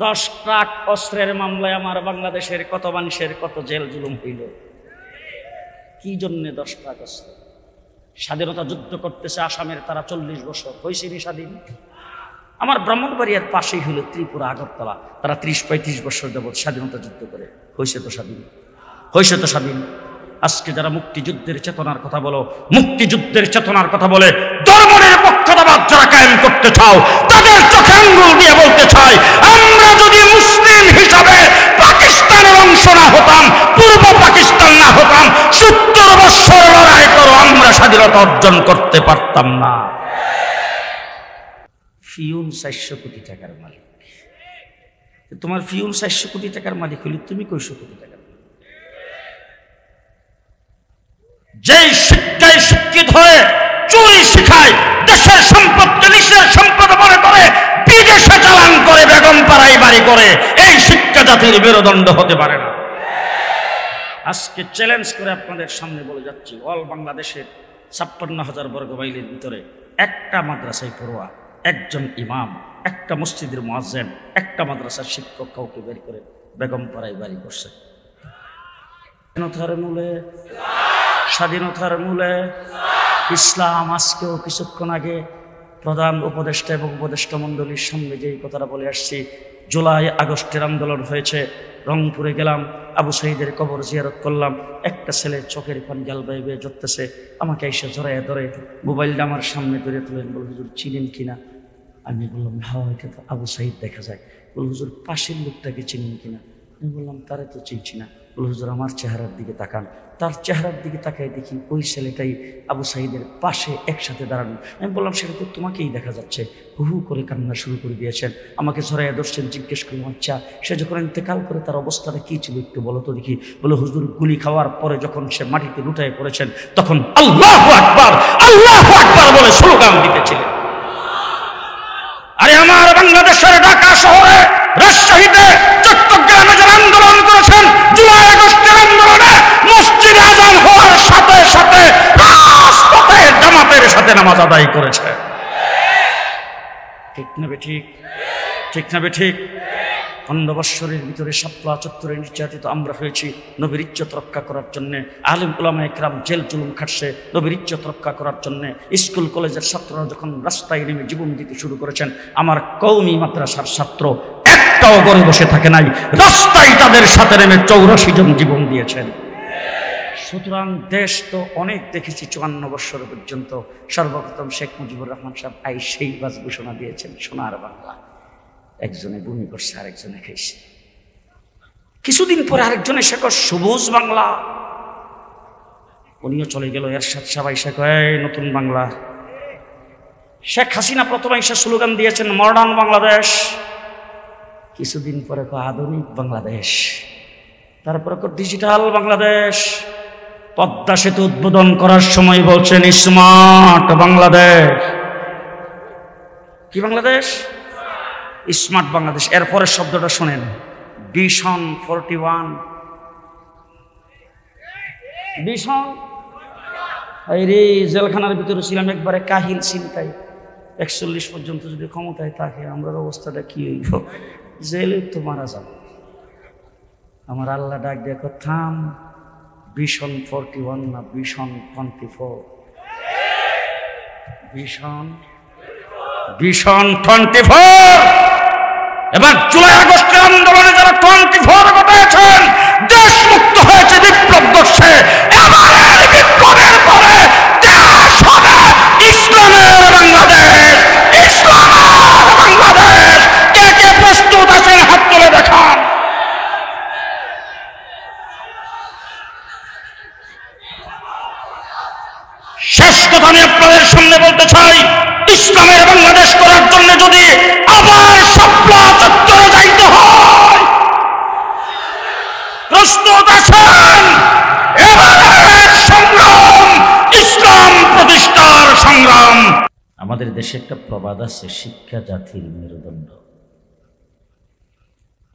10 truck অস্ত্রের মামলায় আমার বাংলাদেশের কত মানুষের কত জেল জুলুম হইল। কি জন্যে 10 ট্রাক অস্ত্র? স্বাধীনতা যুদ্ধ করতেছে আসামের তারা 40 বছর, হয়েছে নি স্বাধীন? আমার ব্রাহ্মণবাড়িয়ার পাশেই হলো ত্রিপুরা আগরতলা, তারা 30-35 বছর যাবৎ স্বাধীনতা যুদ্ধ করে, হয়েছে তো স্বাধীন? হয়েছে তো স্বাধীন? আজকে যারা মুক্তিযুদ্ধের চেতনার কথা বলো, মুক্তিযুদ্ধের চেতনার কথা বলে ধর্মের পক্ষপাত যারা কায়েম করতে চাও, তাদের চোখে আঙ্গুল দিয়ে বলতে চাই, আমরা যদি মুসলিম হিসাবে পাকিস্তানের অংশ না হতাম, পূর্ব পাকিস্তান না হতাম, 70 বছর লড়াই করো, আমরা স্বাধীনতা অর্জন করতে পারতাম না। ফিউন 400 কোটি টাকার মালিক, তোমার ফিউন 400 কোটি টাকার মালিক হলে তুমি 200 কোটি টাকার? যেই শিক্ষায় শিক্ষিত হয়ে চুরি শিখায়, দেশের সম্পদকে নিজের সম্পদ মনে করে বিদেশে চালান করে, বেগম পাড়ায় বাড়ি করে, এই শিক্ষা জাতির মেরুদণ্ড হতে পারে না। আজকে চ্যালেঞ্জ করে আপনাদের সামনে বলে যাচ্ছি, অল বাংলাদেশের 56,000 বর্গ মাইলের ভিতরে একটা মাদ্রাসায় পড়ুয়া, একজন ইমাম, একটা মসজিদের মুয়াজ্জিন, একটা মাদ্রাসার শিক্ষক কাউকে বের করে বেগম পাড়ায় বাড়ি করছে। স্বাধীনতার মূলে ইসলাম। আজকেও কিছুক্ষণ আগে প্রধান উপদেষ্টা এবং উপদেষ্টা মণ্ডলীর সামনে যে কথাটা বলে আসছি, জুলাই আগস্টের আন্দোলন হয়েছে, রংপুরে গেলাম, আবু সাইদের কবর জিয়ারত করলাম, একটা ছেলে চোখের পানি গাল বেয়ে বেয়ে ঝরতেছে, আমাকে এসে জড়াইয়া ধরে মোবাইলটা আমার সামনে ধরে তুলেন, বল হুজুর চিনেন কিনা? আমি বললাম হ্যাঁ, এটা তো আবু সাইদ দেখা যায়। বল হুজুর পাশের লোকটাকে চিনেন কিনা? আমি বললাম তারে তো চিনছি না। বল হুজুর আমার চেহারার দিকে তাকান। তার চেহারার দিকে তাকাই দেখি ওই ছেলেটাই আবু সাইদের পাশে একসাথে দাঁড়ানো। আমি বললাম সেটা তো তোমাকেই দেখা যাচ্ছে। হু হু করে কান্না শুরু করে দিয়েছেন, আমাকে জড়াইয়া ধরছেন, জিজ্ঞেস করলাম আচ্ছা সে যখন ইন্তেকাল করে তার অবস্থাটা কি ছিল একটু বলো তো দেখি। বলে হুজুর গুলি খাওয়ার পরে যখন সে মাটিতে লুটায় পড়েছেন তখন আল্লাহু আকবার, আল্লাহু আকবার বলে স্লোগান দিতেছিলেন। আরে আমার বাংলাদেশের ঢাকা শহরে, রাজশাহীতে, চট্টগ্রামে যারা আন্দোলন করেছেন জুলাই আগস্টের আন্দোলনে, মসজিদে আযান হওয়ার সাথে সাথে রাজপথে জামাতের সাথে নামাজ আদায় করেছে। ঠিক না বেঠিক? ঠিক না বেঠিক? 15 বৎসরের ভিতরে শাপলা চত্বরে নির্যাতিত আমরা হয়েছি নবীর ইজ্জত রক্ষা করার জন্যে। আলেম উলামা একরাম জেল জুলুম খাটছে নবীর ইজ্জত রক্ষা করার জন্যে। স্কুল কলেজের ছাত্ররা যখন রাস্তায় নেমে জীবন দিতে শুরু করেছেন, আমার কওমি মাদ্রাসার ছাত্র একটাও ঘরে বসে থাকে নাই, রাস্তায় তাদের সাথে নেমে 84 জন জীবন দিয়েছেন। সুতরাং দেশ তো অনেক দেখেছি 54 বৎসর পর্যন্ত। সর্বপ্রথম শেখ মুজিবুর রহমান সাহেব সেই বাস ঘোষণা দিয়েছেন সোনার বাংলা। একজনে বমি করছে, আরেকজনে খাইছে। কিছুদিন পরে আরেকজনে এসে কয় সবুজ বাংলা, উনিও চলে গেল। এরশাদ সাহেব এসে কয় নতুন বাংলা। শেখ হাসিনা প্রথমে এসে স্লোগান দিয়েছেন মডার্ন বাংলাদেশ, কিছুদিন পরে কয় আধুনিক বাংলাদেশ, তারপরে ডিজিটাল বাংলাদেশ। পদ্মা সেতু উদ্বোধন করার সময় বলছেন স্মার্ট বাংলাদেশ। কি বাংলাদেশ? স্মার্ট বাংলাদেশ। এরপরের শব্দটা শোনেন, ভিশন 41। ভিশন এই রে, জেলখানার ভিতরে ছিলাম একবারে কাহিল চিন্তায়। 41 পর্যন্ত যদি ক্ষমতায় থাকে আমরা অবস্থাটা কি হইব? জেলে তো মারা যাব। আমার আল্লাহ ডাক দেখো, থাম, ভিশন 41 না ভিশন 24। ভিশন 24। এবার জুলাই আগস্টের আন্দোলনে যারা 24 ঘটাইছেন, দেশ মুক্ত হয়েছে বিপ্লব করছে। এবারের বিপ্লবের পরে দেশ হবে ইসলামের বাংলাদেশ, ইসলামের বাংলাদেশ। কে কে প্রস্তুত আছেন হাত তুলে দেখান। শেষ কথা আমি আপনাদের সামনে বলতে চাই, ইসলামের বাংলাদেশ করার জন্য যদি আবার শাপলা চত্বরে যাইতে হয়, প্রস্তুত আছেন? এবারের সংগ্রাম ইসলাম প্রতিষ্ঠার সংগ্রাম। আমাদের দেশে একটা প্রবাদ আছে, শিক্ষা জাতির মেরুদণ্ড।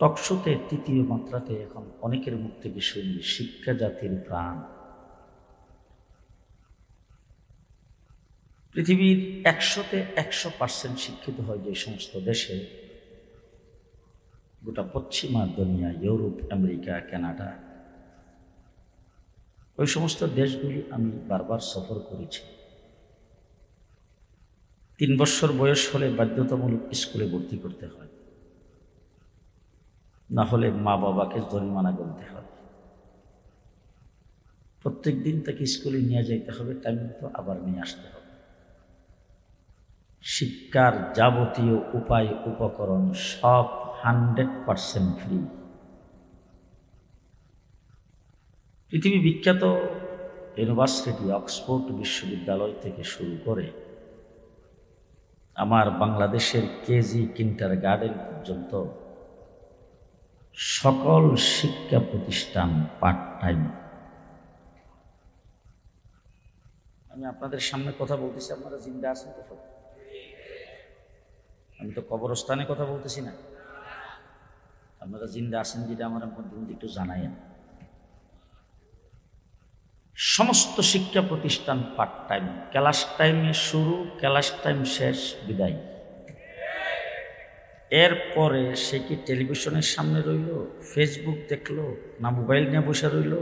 টকশোতে 3য় মাত্রাতে এখন অনেকের মুখ থেকে শুনি শিক্ষা জাতির প্রাণ। পৃথিবীর 100-তে 100% শিক্ষিত হয় যে সমস্ত দেশে, গোটা পশ্চিমা দুনিয়া, ইউরোপ, আমেরিকা, কানাডা, ওই সমস্ত দেশগুলি আমি বারবার সফর করেছি। 3 বছর বয়স হলে বাধ্যতামূলক স্কুলে ভর্তি করতে হয়, না হলে মা বাবাকে জরিমানা গুনতে হবে। প্রত্যেক দিন তাকে স্কুলে নিয়ে যাইতে হবে, টাইম মতো আবার নিয়ে আসতে হবে। শিক্ষার যাবতীয় উপায় উপকরণ সব 100% ফ্রি। পৃথিবী বিখ্যাত ইউনিভার্সিটি অক্সফোর্ড বিশ্ববিদ্যালয় থেকে শুরু করে আমার বাংলাদেশের কেজি কিন্ডারগার্টেন পর্যন্ত সকল শিক্ষা প্রতিষ্ঠান পার্ট টাইম। আমি আপনাদের সামনে কথা বলতেছি, আপনারা জিন্দা আছেন তো? আমি তো কবরস্থানে কথা বলতেছি না। আপনারা জিন্দা আছেন যেটা আমার মধ্যে একটু জানাইন। সমস্ত শিক্ষা প্রতিষ্ঠান পার্ট টাইম, ক্লাস টাইমে শুরু, ক্লাস টাইম শেষ, বিদায়। এরপরে সে কি টেলিভিশনের সামনে রইল, ফেসবুক দেখলো, না মোবাইল নিয়ে বসে রইল,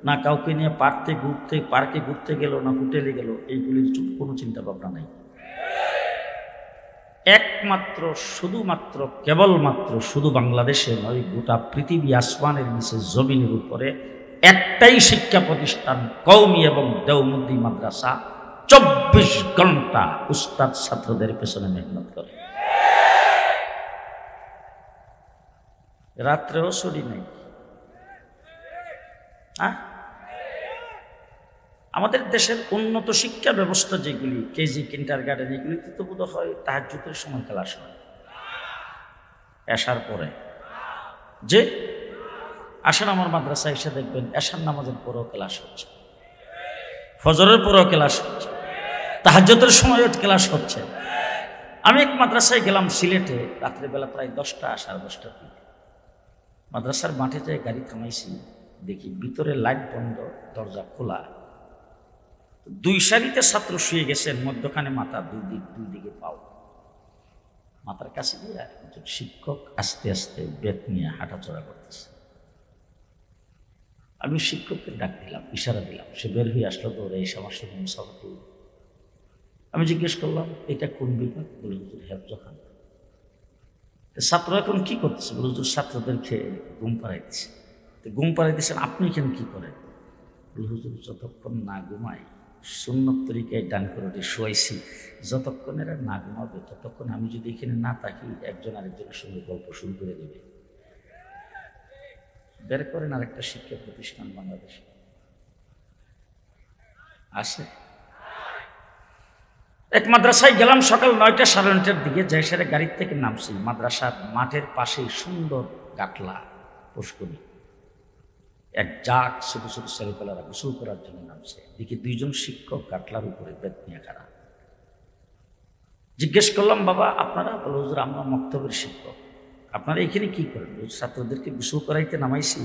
না কাউকে নিয়ে পার্কে ঘুরতে গেল, না হোটেলে গেল, এইগুলির কোনো চিন্তা ভাবনা নাই। একমাত্র শুধুমাত্র কেবলমাত্র শুধু বাংলাদেশে নয়, গোটা পৃথিবী আসমানের নিচে জমিনের উপরে একটাই শিক্ষা প্রতিষ্ঠান, কওমি এবং দেওবন্দি মাদ্রাসা, 24 ঘন্টা উস্তাদ ছাত্রদের পেছনে মেহনত করে। রাত্রেও ছুটি নেই। আমাদের দেশের উন্নত শিক্ষা ব্যবস্থা যেগুলি, কেজি কিন্ডারগার্টেন, এগুলিতে তো বোধ হয় তাহাজ্জুদের সময় ক্লাস হয়, এশার পরে। যে আসেন আমার মাদ্রাসায় এসে দেখবেন এশার নামাজের পরেও ক্লাস হচ্ছে, ফজরের পরেও ক্লাস হচ্ছে, তাহাজ্জুদের সময়ও ক্লাস হচ্ছে। আমি এক মাদ্রাসায় গেলাম সিলেটে, রাত্রেবেলা প্রায় 10টা, 10:30 দিকে। মাদ্রাসার মাঠে যেয়ে গাড়ি থামাইছি, দেখি ভিতরে লাইট বন্ধ, দরজা খোলা। 2 সারিতে ছাত্র শুয়ে গেছেন, মধ্যখানে মাথা, দুই দিকে পাও। মাথার কাছে দিয়ে একজন শিক্ষক আস্তে আস্তে বেত নিয়ে হাঁটাচলা করতেছে। আমি শিক্ষককে ডাক দিলাম, ইশারা দিলাম, সে বের হয়ে আসলো দৌড়ে এসে আমার সঙ্গে মুসাফা করল। আমি জিজ্ঞেস করলাম এটা কোন বিভাগ? বলে হুজুর হেফজখান। ছাত্র এখন কি করতেছে? বলে হুজুর ছাত্রদেরকে ঘুম পাড়াইতেছে। ঘুম পাড়াইতেছেন, আপনি এখানে কি করেন? বলে হুজুর যতক্ষণ না ঘুমাই সুন্নত তরিকায় ডান করে শোয়াইছি, যতক্ষণ এরা না ঘুমাবে ততক্ষণ আমি যদি এখানে না থাকি একজন আরেকজনের সঙ্গে গল্প শুরু করে দেবে। বের করেন আরেকটা শিক্ষা প্রতিষ্ঠান বাংলাদেশে আসে। এক মাদ্রাসায় গেলাম সকাল 9টা, 9:30 দিকে, যাই সেরে গাড়ির থেকে নামছি। মাদ্রাসার মাঠের পাশেই সুন্দর গাটলা, পুষ্করী, এক জাক ছোট ছোট ছেলেপেলারা গোসল করার জন্য নামছে। দেখি 2জন শিক্ষক গাটলার উপরে বেত নিয়ে খাড়া। জিজ্ঞেস করলাম বাবা আপনারা? বলে হুজুর আমরা মক্তবের শিক্ষক। আপনারা এখানে কি করেন? ছাত্রদেরকে গোসল করাইতে নামাইছি,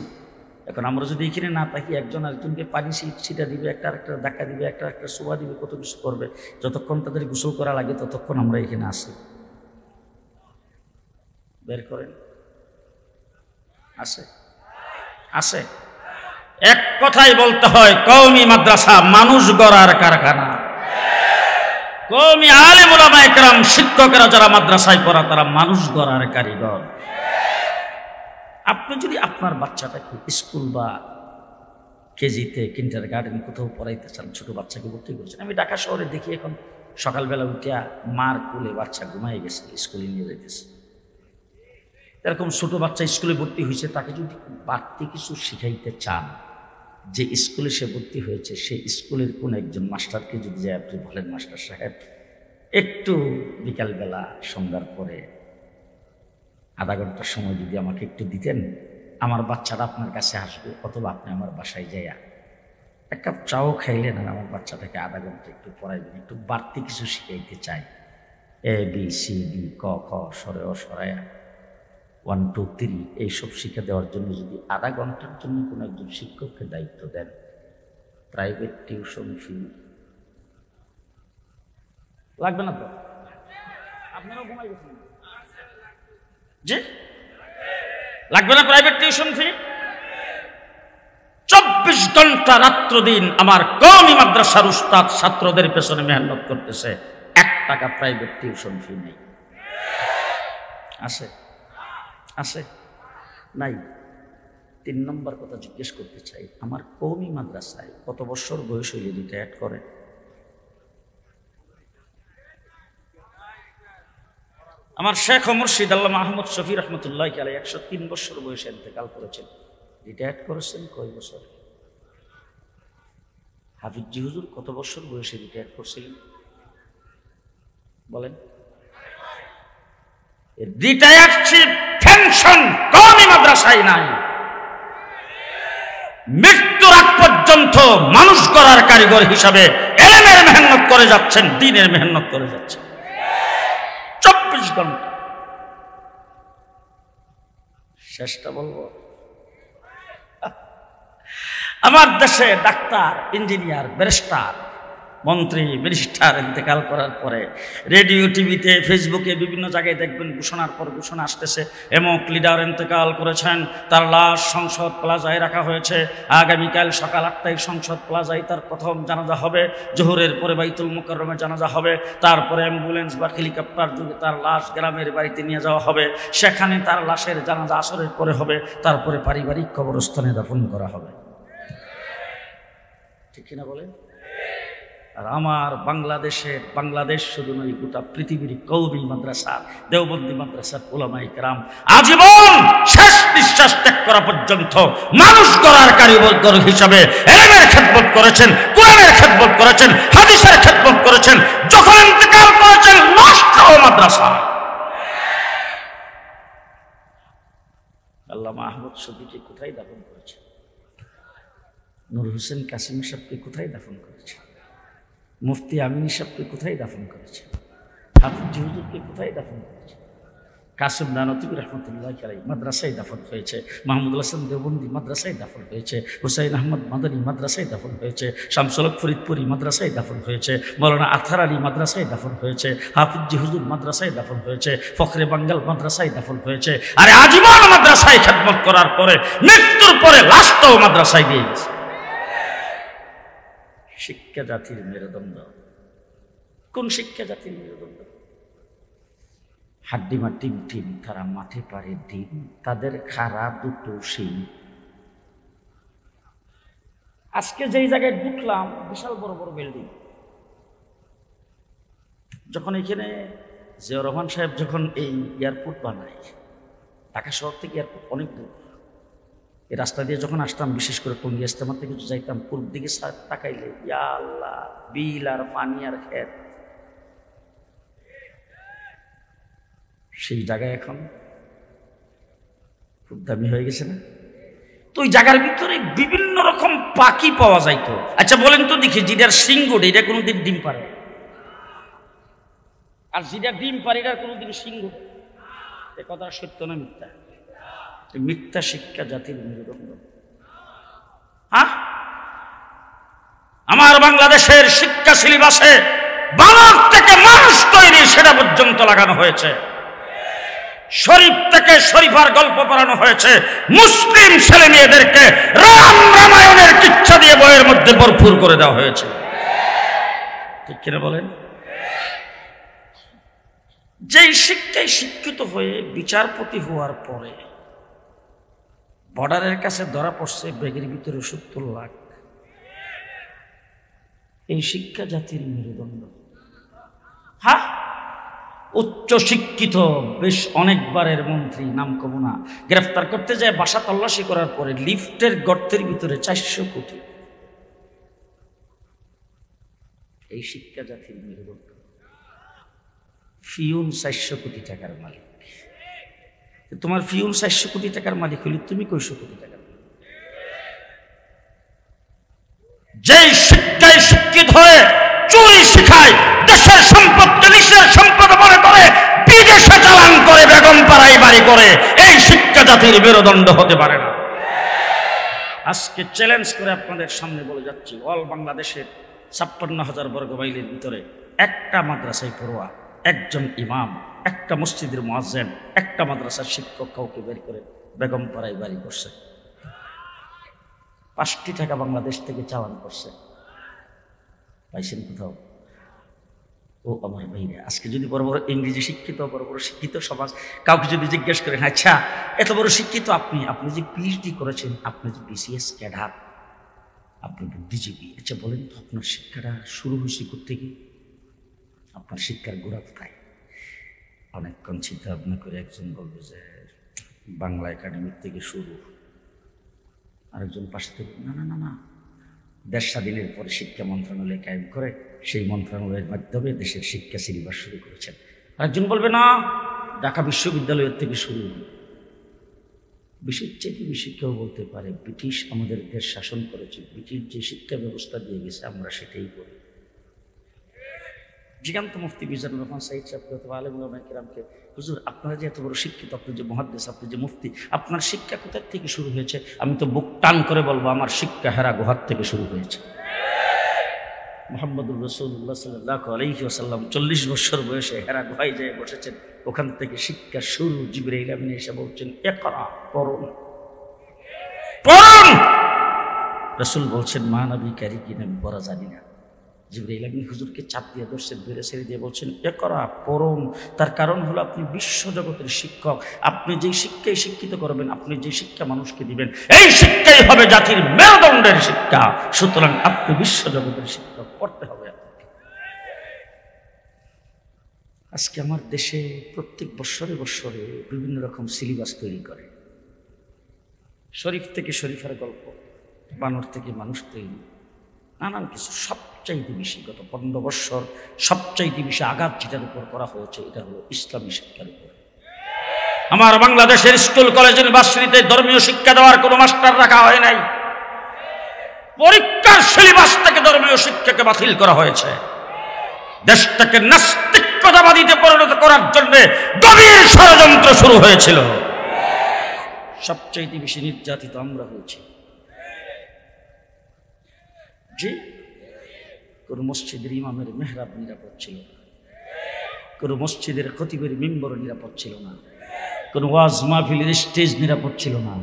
এখন আমরা যদি এখানে না থাকি একজন আরেকজনকে পানি ছিটা দিবে, একটা ধাক্কা দিবে, একটা শোভা দিবে, কত কিছু করবে। যতক্ষণ তাদের গোসল করা লাগে ততক্ষণ আমরা এখানে আসি। বের করেন। আসে আসে এক কথাই বলতে হয়, কওমি মাদ্রাসা মানুষ গড়ার কারখানা। কওমি আলেম উলামা ইকরাম, শিক্ষকেরা যারা মাদ্রাসায় পড়া তারা মানুষ গড়ার কারিগর। আপনি যদি আপনার বাচ্চাটাকে স্কুল বা কেজিতে, কিন্ডারগার্টেন কোথাও পড়াইতে চান, ছোট বাচ্চাকে ভর্তি করছেন, আমি ঢাকা শহরে দেখি এখন সকালবেলা উঠিয়া মার কোলে বাচ্চা ঘুমাই গেছে, স্কুলে নিয়ে যাইতেছে। এরকম ছোট বাচ্চা স্কুলে ভর্তি হয়েছে, তাকে যদি বাড়তি কিছু শিখাইতে চান, যে স্কুলে সে ভর্তি হয়েছে সেই স্কুলের কোন একজন মাস্টারকে যদি যায় আপনি বলেন মাস্টার সাহেব একটু বিকালবেলা সন্ধ্যার পরে আধা ঘন্টার সময় যদি আমাকে একটু দিতেন, আমার বাচ্চাটা আপনার কাছে আসবে, অথবা আপনি আমার বাসায় যাইয়া এক কাপ চাও খাইলেন আর আমার বাচ্চাটাকে আধা ঘন্টা একটু পড়াইবেন, একটু বাড়তি কিছু শিখাইতে চাই, ABCD ক খ সরে অ সরায়া 1 2 3 এইসব শিক্ষা দেওয়ার জন্য যদি আধা ঘন্টার জন্য কোনো একজন শিক্ষককে দায়িত্ব দেন, প্রাইভেট টিউশন ফি লাগবে না তো? আপনারাও ঘুমাই গেছেন যে লাগবে না প্রাইভেট টিউশন ফি? 24 ঘন্টা রাত্র দিন আমার কওমি মাদ্রাসার উস্তাদ ছাত্রদের পেছনে মেহনত করতেছে, 1 টাকা প্রাইভেট টিউশন ফি নেই। আছে? আছে? নাই? 3 নম্বর কথা জিজ্ঞেস করতে চাই, আমার কওমি মাদ্রাসায় কত বছর বয়স হইলে রিটায়ার করে? আমার শেখ ও মুর্শিদ আল্লামা আহমদ শফি রহমতুল্লাহ আলাইহি 103 বছর বয়সে ইন্তেকাল করেছেন। রিটায়ার করেছেন কয় বছর? হাফিজি হুজুর কত বছর বয়সে রিটায়ার করছিলেন বলেন? রিটায়ারশিপ পেনশন কওমি মাদ্রাসায় নাই। মৃত্যুর আগ পর্যন্ত মানুষ গড়ার কারিগর হিসাবে ইলমের মেহনত করে যাচ্ছেন, দ্বীনের মেহনত করে যাচ্ছেন 24 ঘন্টা। শেষটা বলবো, আমার দেশে ডাক্তার, ইঞ্জিনিয়ার, ব্যারিস্টার, মন্ত্রী, মিনিস্টার ইন্তেকাল করার পরে রেডিও, টিভিতে, ফেসবুকে বিভিন্ন জায়গায় দেখবেন ঘোষণার পর ঘোষণা আসতেছে, এমক লিডার ইন্তেকাল করেছেন, তার লাশ সংসদ প্লাজায় রাখা হয়েছে, আগামীকাল সকাল 8টায় সংসদ প্লাজায় তার প্রথম জানাজা হবে, জোহরের পরে বাইতুল মুকাররমে জানাজা হবে, তারপরে অ্যাম্বুলেন্স বা হেলিকপ্টার যোগে তার লাশ গ্রামের বাড়িতে নিয়ে যাওয়া হবে, সেখানে তার লাশের জানাজা আসরের পরে হবে, তারপরে পারিবারিক কবরস্থানে দাফন করা হবে। ঠিক কিনা বলেন? আর আমার বাংলাদেশ শুধু নয়, গোটা পৃথিবীর কওমি মাদ্রাসা, দেওবন্দি মাদ্রাসার উলামায়ে কেরাম আজীবন শেষ নিঃশ্বাস ত্যাগ করা পর্যন্ত মানুষ গড়ার কারিগর হিসাবে ইলমের খেদমত করেছেন, কোরআনের খেদমত করেছেন, হাদিসের খেদমত করেছেন। যখন ইন্তেকাল করেছেন নষ্ট মাদ্রাসা। আল্লামা আহমদ শফিকে কোথায় দাফন করেছেন? নূর হোসেন কাসিম সাহেবকে কোথায় দাফন করেছে? মুফতি আমিনী সাহেবকে কোথায় দাফন করেছে? হাফিজি হুজুরকে কোথায় দাফন করেছে? কাসিম নানতুবি রহমতুল্লাহ আলাইহি মাদ্রাসায় দাফন হয়েছে, মাহমুদুল হাসান দেওবন্দি মাদ্রাসায় দাফন হয়েছে, হুসাইন আহমদ মাদানী মাদ্রাসায় দাফন হয়েছে, শামসুল হক ফরিদপুরি মাদ্রাসায় দাফন হয়েছে, মৌলানা আথার আলী মাদ্রাসায় দাফন হয়েছে, হাফিজি হুজুর মাদ্রাসায় দাফন হয়েছে, ফখরে বাঙ্গাল মাদ্রাসায় দাফন হয়েছে। আর আজীবন মাদ্রাসায় খেদমত করার পরে মৃত্যুর পরে লাশটাও মাদ্রাসায় দিয়ে গেছে। শিক্ষা জাতির মেরুদণ্ড। কোন শিক্ষা জাতির মেরুদণ্ড? হাড্ডিমা টিম টিম, তারা মাঠে পারে ডিম, তাদের খাড়া দুটো শিম। আজকে যেই জায়গায় ঢুকলাম, বিশাল বড় বড় বিল্ডিং। যখন এখানে জিয়াউর রহমান সাহেব যখন এই এয়ারপোর্ট বানায়, ঢাকা শহর থেকে এয়ারপোর্ট অনেক দূর, এই রাস্তা দিয়ে যখন আসতাম, বিশেষ করে টঙ্গী ইস্তেমা থেকে যাইতাম, পূর্ব দিকে তাকাইলে ইয়া আল্লাহ, বিল আর পানি আর ক্ষেত। সেই জায়গায় এখন খুব দামি হয়ে গেছে না? তো ওই জায়গার ভিতরে বিভিন্ন রকম পাখি পাওয়া যাইতো। আচ্ছা বলেন তো দেখি, যেটার সিংহ এটা কোনোদিন ডিম পারে? আর যেটা ডিম পারে এটার কোনোদিন সিংহ? এ কথা সত্য না মিথ্যা? মিথ্যা শিক্ষা জাতির মেরুদণ্ড। হ্যাঁ, আমার বাংলাদেশের শিক্ষা সিলেবাসে বালক থেকে মানুষ তৈরি সেটা পর্যন্ত লাগানো হয়েছে, শরীফ থেকে শরীফার গল্প পড়ানো হয়েছে, মুসলিম ছেলে মেয়েদেরকে রাম রামায়ণের কিচ্ছা দিয়ে বইয়ের মধ্যে ভরপুর করে দেওয়া হয়েছে। ঠিক কিনা বলেন? যেই শিক্ষায় শিক্ষিত হয়ে বিচারপতি হওয়ার পরে বর্ডারের কাছে ধরা পড়ছে ব্যাগের ভিতরে 70 লাখ, এই শিক্ষা জাতির মেরুদণ্ড। হ্যাঁ, উচ্চ শিক্ষিত বেশ অনেকবারের মন্ত্রী, নাম কব না, গ্রেফতার করতে যায় বাসা তল্লাশি করার পরে লিফটের গর্তের ভিতরে 400 কোটি। এই শিক্ষা জাতির মেরুদণ্ড। ফিউন 400 কোটি টাকার মালিক। তোমার ফিউন 400 কোটি টাকার মালিক হলে তুমি 200 কোটি টাকার মালিক। যেই শিক্ষায় শিক্ষিত হয়ে চুরি শিখায়, দেশের সম্পদকে নিজের সম্পদ মনে করে বিদেশে চালান করে, বেগম পাড়ায় বাড়ি করে, এই শিক্ষা জাতির মেরুদণ্ড হতে পারে না। আজকে চ্যালেঞ্জ করে আপনাদের সামনে বলে যাচ্ছি, অল বাংলাদেশের 56,000 বর্গ মাইলের ভিতরে একটা মাদ্রাসায় পড়ুয়া, একজন ইমাম, একটা মসজিদের মুয়াজ্জিন, একটা মাদ্রাসার শিক্ষক কাউকে বের করে বেগম পাড়ায় বাড়ি করছে, 5টি টাকা বাংলাদেশ থেকে চালান করছে। পাইছেন কোথাও? ও আমার ভাইরা, আজকে যদি বড় বড় ইংরেজি শিক্ষিত, বড় বড় শিক্ষিত সমাজ কাউকে যদি জিজ্ঞেস করেন, আচ্ছা এত বড় শিক্ষিত আপনি, আপনি যে পিএইচডি করেছেন, আপনি যে বিসিএস ক্যাডার, আপনি বুদ্ধিজীবী, আচ্ছা বলেন তো আপনার শিক্ষাটা শুরু হয়েছে কোত্থেকে? আপনার শিক্ষার গোড়া কোথায়? অনেকক্ষণ চিন্তা ভাবনা করে একজন বলবে যে বাংলা একাডেমির থেকে শুরু, আরেকজন পাশে থেকে না না না না, দেশ স্বাধীনের পরে শিক্ষা মন্ত্রণালয় কায়েম করে সেই মন্ত্রণালয়ের মাধ্যমে দেশের শিক্ষা সিলেবাস শুরু করেছেন। আরেকজন বলবে না, ঢাকা বিশ্ববিদ্যালয়ের থেকে শুরু। বিশ্বের চেয়ে বেশি কেউ বলতে পারে ব্রিটিশ আমাদের দেশ শাসন করেছে, ব্রিটিশ যে শিক্ষা ব্যবস্থা দিয়ে গেছে আমরা সেটাই করি। জিগান্ত মুফতি মিজানুর রহমান সাইদ সাহেব অথবা আলেম উলামা কিরামকে, হুজুর আপনারা যে এত বড় শিক্ষিত, আপনি যে মুহাদ্দিস, আপনি যে মুফতি, আপনার শিক্ষা কোথা থেকে শুরু হয়েছে? আমি তো বুক টান করে বলবো আমার শিক্ষা হেরা গুহার থেকে শুরু হয়েছে। মুহাম্মদুর রাসূলুল্লাহ সাল্লাল্লাহু আলাইহি ওয়াসাল্লাম 40 বছর বয়সে হেরা গুহায় যেয়ে বসেছেন, ওখান থেকে শিক্ষা শুরু। জিবরাইল আমিন এসে বলছেন ইকরা, পড়ুন পড়ুন। রাসূল বলছেন মা নবী কারি কিনা আমি পড়া জানি না। জিবরাইল আমিন হুজুরকে চাপ দিয়ে ধরছেন, বেড়ে ছেড়ে দিয়ে বলছেন ইকরা, পড়ুন। তার কারণ হলো আপনি বিশ্বজগতের শিক্ষক, আপনি যেই শিক্ষায় শিক্ষিত করবেন, আপনি যে শিক্ষা মানুষকে দিবেন, এই শিক্ষাই হবে জাতির মেরুদণ্ডের শিক্ষা। সুতরাং আপনি বিশ্বজগতের শিক্ষক, পড়তে হবে আপনাকে। আজকে আমার দেশে প্রত্যেক বৎসরে বৎসরে বিভিন্ন রকম সিলেবাস তৈরি করে। শরীফ থেকে শরীফের গল্প, বানর থেকে মানুষ তৈরি, নানান কিছু। সবচাইতে বেশি গত 15 বৎসর সবচাইতে বেশি আঘাত যেটার উপর করা হয়েছে এটা হলো ইসলামী শিক্ষার উপর। আমার বাংলাদেশের স্কুল কলেজ ইউনিভার্সিটিতে ধর্মীয় শিক্ষা দেওয়ার কোনো মাস্টার রাখা হয় নাই। পরীক্ষার সিলেবাস থেকে ধর্মীয় শিক্ষাকে বাতিল করা হয়েছে। দেশটাকে নাস্তিকতাবাদীতে পরিণত করার জন্য গভীর ষড়যন্ত্র শুরু হয়েছিল। সবচাইতে বেশি নির্যাতিত আমরা হয়েছি। জি, কোন মসজিদের ইমামের মেহরাব নিরাপদ ছিল না, কোন মসজিদের খতিবের মিম্বর নিরাপদ ছিল না, কোন ওয়াজ মাহফিলের স্টেজ নিরাপদ ছিল না।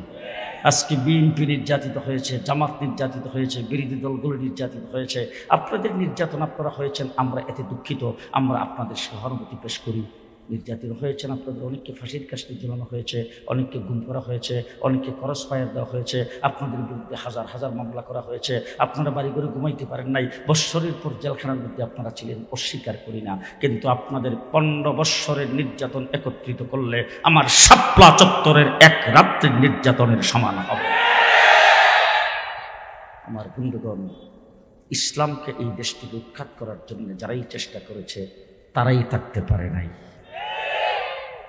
আজকে বিএনপি নির্যাতিত হয়েছে, জামাত নির্যাতিত হয়েছে, বিরোধী দলগুলো নির্যাতিত হয়েছে। আপনাদের নির্যাতন আপনারা হয়েছেন, আমরা এতে দুঃখিত। আমরা আপনাদের সহানুভূতি পেশ করি। নির্যাতিত হয়েছেন আপনাদের, অনেককে ফাঁসির কাস্টে ঝুলানো হয়েছে, অনেককে গুম করা হয়েছে, অনেককে ক্রস ফায়ার দেওয়া হয়েছে, আপনাদের বিরুদ্ধে হাজার হাজার মামলা করা হয়েছে। আপনারা বাড়ি করে ঘুমাইতে পারেন নাই, বৎসরের পর জেলখানার মধ্যে আপনারা ছিলেন, অস্বীকার করি না। কিন্তু আপনাদের 15 বৎসরের নির্যাতন একত্রিত করলে আমার শাপলা চত্বরের এক রাত্রির নির্যাতনের সমান হবে। আমার বন্ধুগণ, ইসলামকে এই দেশ থেকে উৎখাত করার জন্য যারাই চেষ্টা করেছে তারাই থাকতে পারে নাই।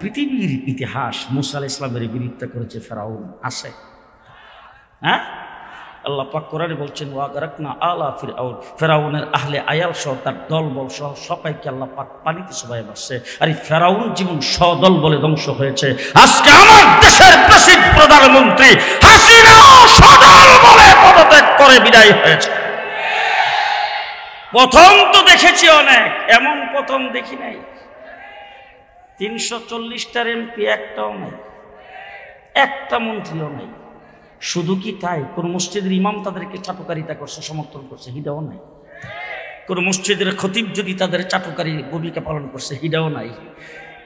পৃথিবীর ইতিহাস মুসা আলাইহিস সালামের বিরুদ্ধে করেছে ফেরাউন, আছে? হ্যাঁ, আল্লাহ পাক কোরআনে বলছেন ওয়াগারাকনা আলা ফিরআউন, ফেরাউনের আহলে আয়াল সহ তার দলবল সহ সবাইকে আল্লাহ পাক পানিতে চুবাইয়ে মারছে। আর এই ফেরাউন জীবন সদল বলে ধ্বংস হয়েছে। আজকে আমার দেশের প্রেসিডেন্ট প্রধানমন্ত্রী হাসিনা সদল বলে পদত্যাগ করে বিদায় হয়েছে। প্রথম তো দেখেছি অনেক, এমন প্রথম দেখি নাই। 340টার এমপি একটাও নাই, একটা মন্ত্রীও নাই। শুধু কি তাই, কোন মসজিদের ইমাম তাদেরকে চাটুকারিতা করছে, সমর্থন করছে, হিদাও নাই। কোন মসজিদের খতিব যদি তাদের চাটুকারী ভূমিকা পালন করছে, হিদাও নাই।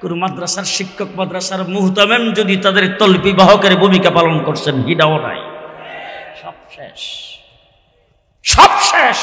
কোন মাদ্রাসার শিক্ষক, মাদ্রাসার মুহতামেম যদি তাদের তলবি বাহকের ভূমিকা পালন করছেন, হিদাও নাই। সব শেষ, সব শেষ।